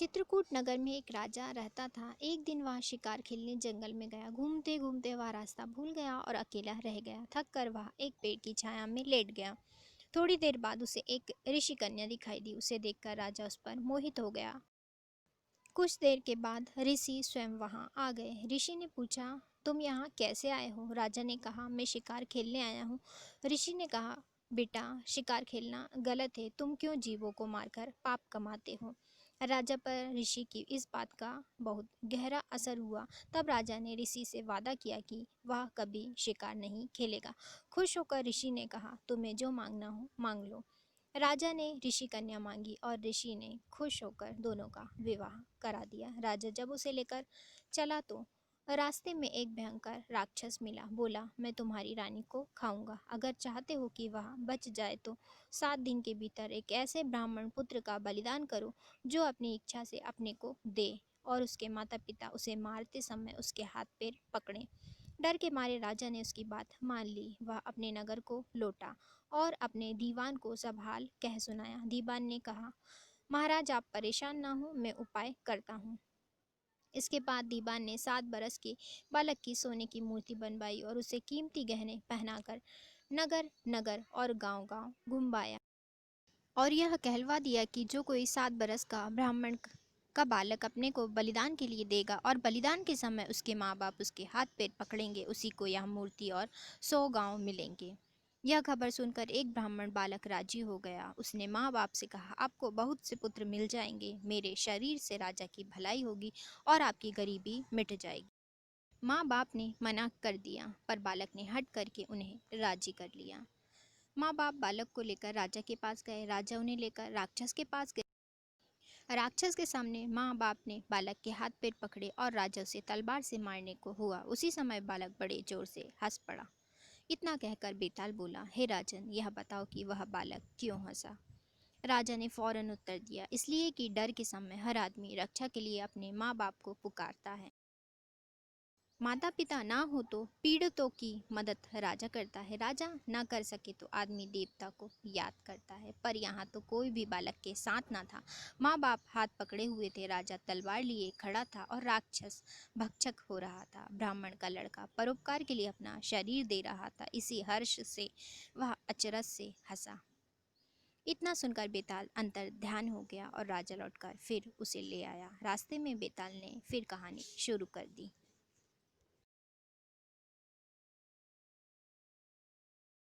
चित्रकूट नगर में एक राजा रहता था। एक दिन वह शिकार खेलने जंगल में गया। घूमते घूमते वह रास्ता भूल गया और अकेला रह गया। थक कर वह एक पेड़ की छाया में लेट गया। थोड़ी देर बाद उसे एक ऋषि कन्या दिखाई दी। उसे देखकर राजा उस पर मोहित हो गया। कुछ देर के बाद ऋषि स्वयं वहां आ गए। ऋषि ने पूछा, तुम यहाँ कैसे आए हो? राजा ने कहा, मैं शिकार खेलने आया हूँ। ऋषि ने कहा, बेटा, शिकार खेलना गलत है। तुम क्यों जीवों को मारकर पाप कमाते हो? राजा पर ऋषि की इस बात का बहुत गहरा असर हुआ। तब राजा ने ऋषि से वादा किया कि वह कभी शिकार नहीं खेलेगा। खुश होकर ऋषि ने कहा, तुम्हें जो मांगना हो मांग लो। राजा ने ऋषि कन्या मांगी और ऋषि ने खुश होकर दोनों का विवाह करा दिया। राजा जब उसे लेकर चला तो रास्ते में एक भयंकर राक्षस मिला। बोला, मैं तुम्हारी रानी को खाऊंगा। अगर चाहते हो कि वह बच जाए तो 7 दिन के भीतर एक ऐसे ब्राह्मण पुत्र का बलिदान करो जो अपनी इच्छा से अपने को दे और उसके माता पिता उसे मारते समय उसके हाथ पैर पकड़ें। डर के मारे राजा ने उसकी बात मान ली। वह अपने नगर को लौटा और अपने दीवान को सब हाल कह सुनाया। दीवान ने कहा, महाराज, आप परेशान ना हो, मैं उपाय करता हूँ। इसके बाद दीवान ने 7 बरस के बालक की सोने की मूर्ति बनवाई और उसे कीमती गहने पहनाकर नगर नगर और गांव गांव घुमाया और यह कहलवा दिया कि जो कोई 7 बरस का ब्राह्मण का बालक अपने को बलिदान के लिए देगा और बलिदान के समय उसके माँ बाप उसके हाथ पैर पकड़ेंगे, उसी को यह मूर्ति और 100 गांव मिलेंगे। यह खबर सुनकर एक ब्राह्मण बालक राजी हो गया। उसने माँ बाप से कहा, आपको बहुत से पुत्र मिल जाएंगे। मेरे शरीर से राजा की भलाई होगी और आपकी गरीबी मिट जाएगी। माँ बाप ने मना कर दिया, पर बालक ने हट करके उन्हें राजी कर लिया। माँ बाप बालक को लेकर राजा के पास गए। राजा उन्हें लेकर राक्षस के पास गए। राक्षस के सामने माँ बाप ने बालक के हाथ पैर पकड़े और राजा उसे तलवार से मारने को हुआ। उसी समय बालक बड़े जोर से हंस पड़ा। इतना कहकर बेताल बोला, हे राजन, यह बताओ कि वह बालक क्यों हंसा? राजा ने फौरन उत्तर दिया, इसलिए कि डर के समय हर आदमी रक्षा के लिए अपने माँ बाप को पुकारता है। माता पिता ना हो तो पीड़ितों की मदद राजा करता है। राजा ना कर सके तो आदमी देवता को याद करता है। पर यहाँ तो कोई भी बालक के साथ ना था। माँ बाप हाथ पकड़े हुए थे। राजा तलवार लिए खड़ा था और राक्षस भक्षक हो रहा था। ब्राह्मण का लड़का परोपकार के लिए अपना शरीर दे रहा था। इसी हर्ष से वह अचरज से हंसा। इतना सुनकर बेताल अंतर ध्यान हो गया और राजा लौटकर फिर उसे ले आया। रास्ते में बेताल ने फिर कहानी शुरू कर दी।